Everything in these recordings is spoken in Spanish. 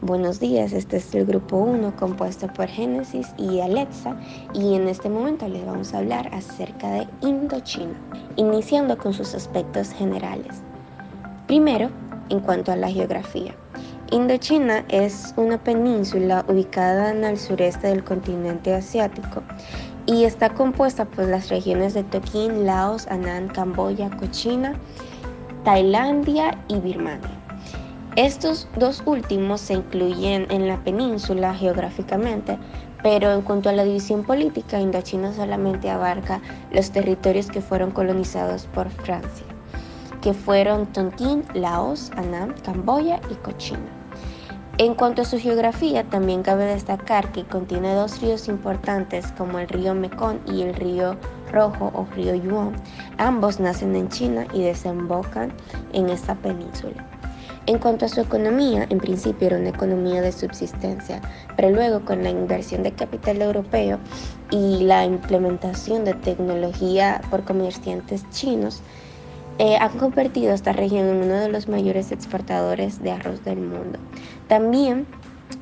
Buenos días, este es el grupo 1 compuesto por Génesis y Alexa y en este momento les vamos a hablar acerca de Indochina, iniciando con sus aspectos generales. Primero, en cuanto a la geografía. Indochina es una península ubicada en el sureste del continente asiático y está compuesta por las regiones de Tonkin, Laos, Annam, Camboya, Cochinchina, Tailandia y Birmania. Estos dos últimos se incluyen en la península geográficamente, pero en cuanto a la división política, Indochina solamente abarca los territorios que fueron colonizados por Francia, que fueron Tonkin, Laos, Annam, Camboya y Cochinchina. En cuanto a su geografía, también cabe destacar que contiene dos ríos importantes como el río Mekong y el río Rojo o río Yuan. Ambos nacen en China y desembocan en esta península. En cuanto a su economía, en principio era una economía de subsistencia, pero luego con la inversión de capital europeo y la implementación de tecnología por comerciantes chinos, han convertido esta región en uno de los mayores exportadores de arroz del mundo. También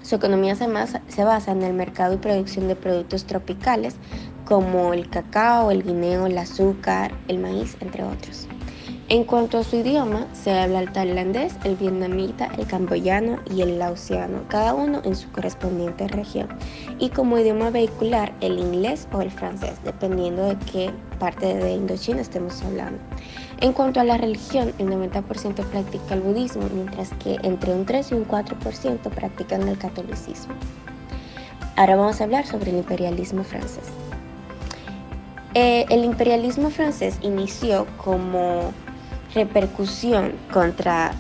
su economía se basa en el mercado y producción de productos tropicales como el cacao, el guineo, el azúcar, el maíz, entre otros. En cuanto a su idioma, se habla el tailandés, el vietnamita, el camboyano y el laosiano, cada uno en su correspondiente región, y como idioma vehicular el inglés o el francés, dependiendo de qué parte de Indochina estemos hablando. En cuanto a la religión, el 90% practica el budismo, mientras que entre un 3 y un 4% practican el catolicismo. Ahora vamos a hablar sobre el imperialismo francés. El imperialismo francés inició como repercusión contra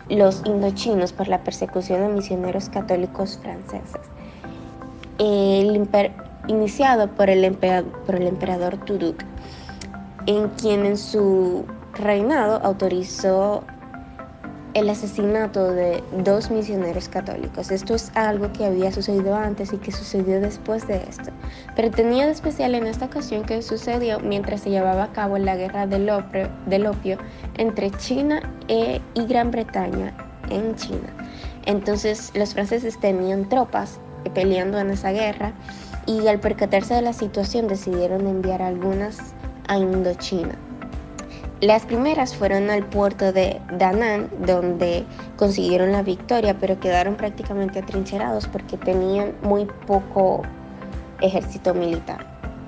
los indochinos por la persecución de misioneros católicos franceses, iniciado por el emperador Tuduk, en quien en su reinado autorizó el asesinato de 2 misioneros católicos. Esto es algo que había sucedido antes y que sucedió después de esto, pero tenía de especial en esta ocasión que sucedió mientras se llevaba a cabo la guerra del opio entre China y Gran Bretaña en China. Entonces los franceses tenían tropas peleando en esa guerra y al percatarse de la situación decidieron enviar algunas a Indochina. Las primeras fueron al puerto de Da Nang, donde consiguieron la victoria, pero quedaron prácticamente atrincherados porque tenían muy poco ejército militar,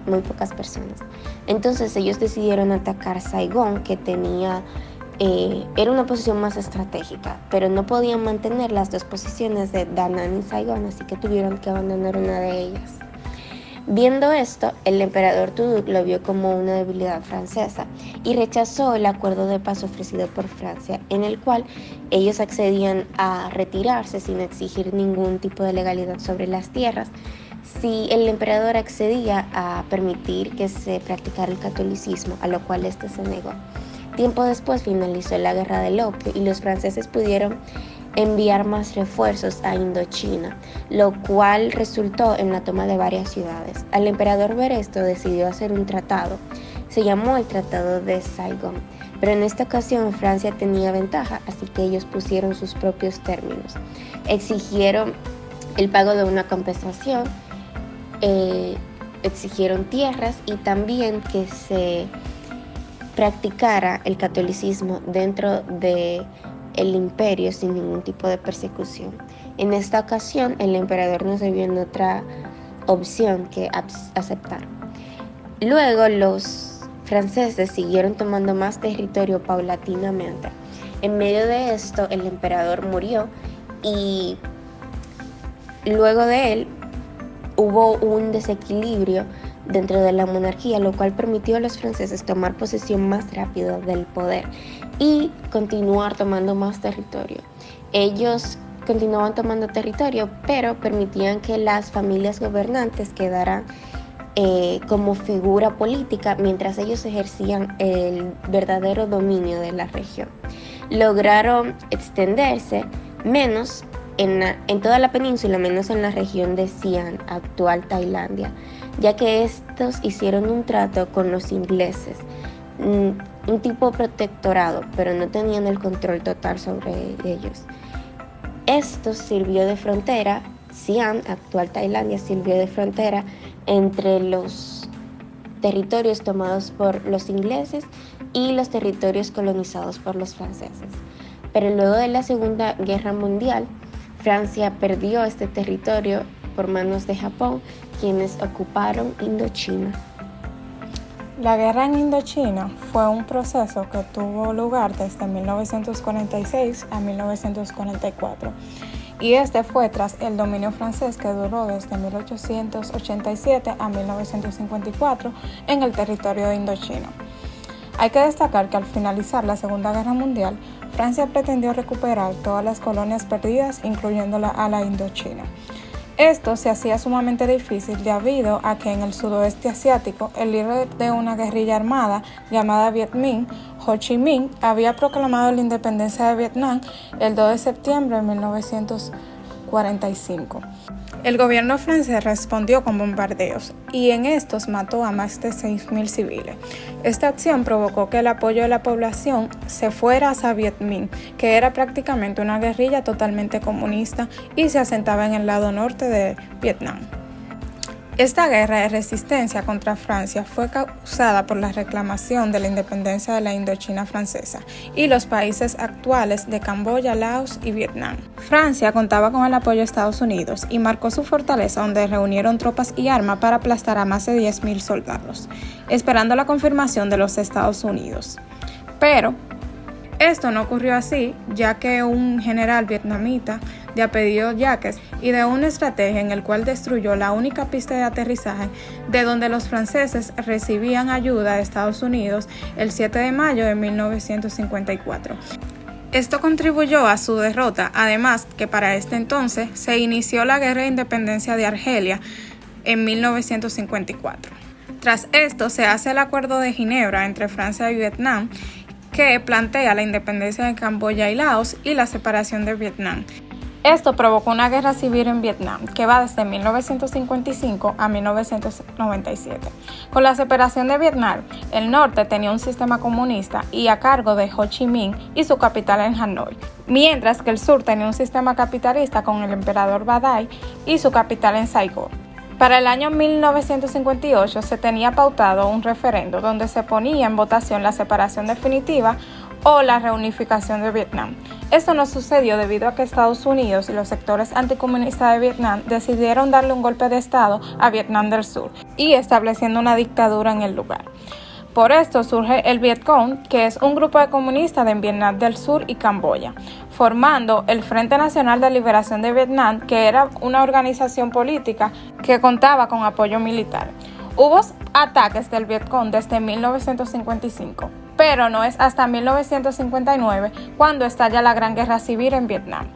muy pocas personas. Entonces ellos decidieron atacar Saigón, que era una posición más estratégica, pero no podían mantener las dos posiciones de Da Nang y Saigón, así que tuvieron que abandonar una de ellas. Viendo esto, el emperador Tuduk lo vio como una debilidad francesa y rechazó el acuerdo de paz ofrecido por Francia, en el cual ellos accedían a retirarse sin exigir ningún tipo de legalidad sobre las tierras, si el emperador accedía a permitir que se practicara el catolicismo, a lo cual este se negó. Tiempo después finalizó la guerra del opio y los franceses pudieron enviar más refuerzos a Indochina, lo cual resultó en la toma de varias ciudades. Al emperador ver esto, decidió hacer un tratado. Se llamó el Tratado de Saigón, pero en esta ocasión Francia tenía ventaja, así que ellos pusieron sus propios términos. Exigieron el pago de una compensación, exigieron tierras y también que se practicara el catolicismo dentro de el imperio sin ningún tipo de persecución. En esta ocasión, el emperador no se vio en otra opción que aceptar. Luego, los franceses siguieron tomando más territorio paulatinamente. En medio de esto, el emperador murió y luego de él hubo un desequilibrio dentro de la monarquía, lo cual permitió a los franceses tomar posesión más rápido del poder y continuar tomando más territorio. Ellos continuaban tomando territorio, pero permitían que las familias gobernantes quedaran como figura política mientras ellos ejercían el verdadero dominio de la región. Lograron extenderse menos en toda la península, menos en la región de Xi'an, actual Tailandia, ya que estos hicieron un trato con los ingleses, un tipo protectorado, pero no tenían el control total sobre ellos. Esto sirvió de frontera, Siam, actual Tailandia, sirvió de frontera entre los territorios tomados por los ingleses y los territorios colonizados por los franceses. Pero luego de la Segunda Guerra Mundial, Francia perdió este territorio por manos de Japón, quienes ocuparon Indochina. La guerra en Indochina fue un proceso que tuvo lugar desde 1946 a 1944 y este fue tras el dominio francés que duró desde 1887 a 1954 en el territorio de Indochina. Hay que destacar que al finalizar la Segunda Guerra Mundial, Francia pretendió recuperar todas las colonias perdidas, incluyéndola a la Indochina. Esto se hacía sumamente difícil debido a que en el sudoeste asiático el líder de una guerrilla armada llamada Viet Minh, Ho Chi Minh, había proclamado la independencia de Vietnam el 2 de septiembre de 1945. El gobierno francés respondió con bombardeos y en estos mató a más de 6.000 civiles. Esta acción provocó que el apoyo de la población se fuera hacia Viet Minh, que era prácticamente una guerrilla totalmente comunista y se asentaba en el lado norte de Vietnam. Esta guerra de resistencia contra Francia fue causada por la reclamación de la independencia de la Indochina francesa y los países actuales de Camboya, Laos y Vietnam. Francia contaba con el apoyo de Estados Unidos y marcó su fortaleza donde reunieron tropas y armas para aplastar a más de 10.000 soldados, esperando la confirmación de los Estados Unidos. Pero esto no ocurrió así, ya que un general vietnamita de apellido Jacques ideó una estrategia en la cual destruyó la única pista de aterrizaje de donde los franceses recibían ayuda de Estados Unidos el 7 de mayo de 1954. Esto contribuyó a su derrota, además que para este entonces se inició la Guerra de Independencia de Argelia en 1954. Tras esto se hace el Acuerdo de Ginebra entre Francia y Vietnam, que plantea la independencia de Camboya y Laos y la separación de Vietnam. Esto provocó una guerra civil en Vietnam que va desde 1955 a 1997. Con la separación de Vietnam, el norte tenía un sistema comunista y a cargo de Ho Chi Minh y su capital en Hanoi, mientras que el sur tenía un sistema capitalista con el emperador Ba Dai y su capital en Saigón. Para el año 1958 se tenía pautado un referendo donde se ponía en votación la separación definitiva o la reunificación de Vietnam. Esto no sucedió debido a que Estados Unidos y los sectores anticomunistas de Vietnam decidieron darle un golpe de estado a Vietnam del Sur y estableciendo una dictadura en el lugar. Por esto surge el Vietcong, que es un grupo de comunistas de Vietnam del Sur y Camboya, formando el Frente Nacional de Liberación de Vietnam, que era una organización política que contaba con apoyo militar. Hubo ataques del Vietcong desde 1955, pero no es hasta 1959 cuando estalla la Gran Guerra Civil en Vietnam.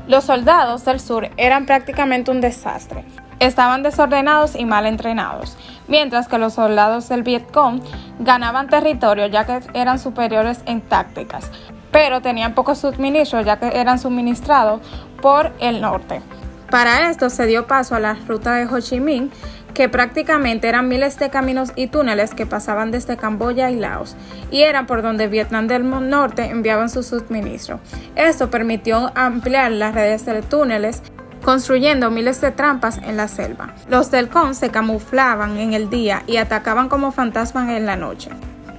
Los soldados del sur eran prácticamente un desastre. Estaban desordenados y mal entrenados, mientras que los soldados del Vietcong ganaban territorio ya que eran superiores en tácticas, pero tenían pocos suministros ya que eran suministrados por el norte. Para esto se dio paso a la ruta de Ho Chi Minh, que prácticamente eran miles de caminos y túneles que pasaban desde Camboya y Laos, y eran por donde Vietnam del Norte enviaban sus suministros. Esto permitió ampliar las redes de túneles, construyendo miles de trampas en la selva. Los del CON se camuflaban en el día y atacaban como fantasmas en la noche.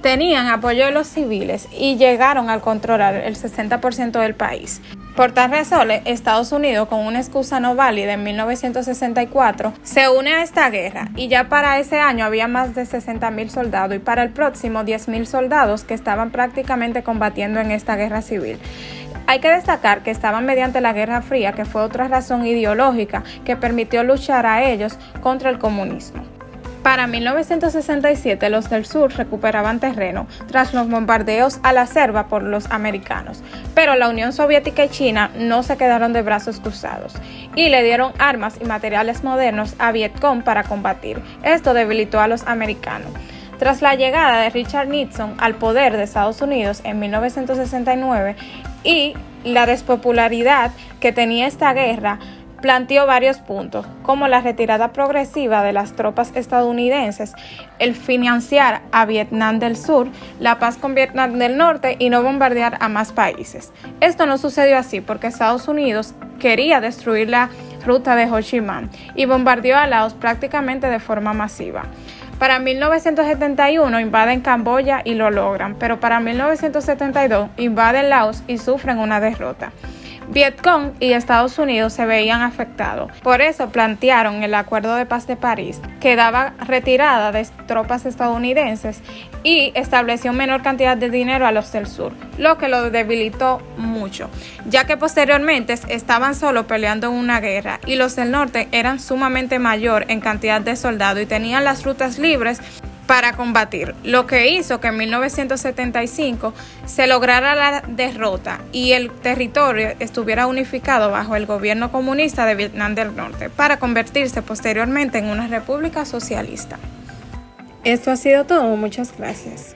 Tenían apoyo de los civiles y llegaron a controlar el 60% del país. Por tal razón, Estados Unidos, con una excusa no válida en 1964, se une a esta guerra y ya para ese año había más de 60.000 soldados y para el próximo 10.000 soldados que estaban prácticamente combatiendo en esta guerra civil. Hay que destacar que estaban mediante la Guerra Fría, que fue otra razón ideológica que permitió luchar a ellos contra el comunismo. Para 1967 los del sur recuperaban terreno tras los bombardeos a la selva por los americanos, pero la Unión Soviética y China no se quedaron de brazos cruzados y le dieron armas y materiales modernos a Vietcong para combatir. Esto debilitó a los americanos. Tras la llegada de Richard Nixon al poder de Estados Unidos en 1969 y la despopularidad que tenía esta guerra, planteó varios puntos, como la retirada progresiva de las tropas estadounidenses, el financiar a Vietnam del Sur, la paz con Vietnam del Norte y no bombardear a más países. Esto no sucedió así porque Estados Unidos quería destruir la ruta de Ho Chi Minh y bombardeó a Laos prácticamente de forma masiva. Para 1971 invaden Camboya y lo logran, pero para 1972 invaden Laos y sufren una derrota. Vietcong y Estados Unidos se veían afectados. Por eso plantearon el Acuerdo de Paz de París, que daba retirada de tropas estadounidenses y estableció menor cantidad de dinero a los del sur, lo que lo debilitó mucho, ya que posteriormente estaban solo peleando en una guerra y los del norte eran sumamente mayor en cantidad de soldados y tenían las rutas libres para combatir, lo que hizo que en 1975 se lograra la derrota y el territorio estuviera unificado bajo el gobierno comunista de Vietnam del Norte para convertirse posteriormente en una república socialista. Esto ha sido todo, muchas gracias.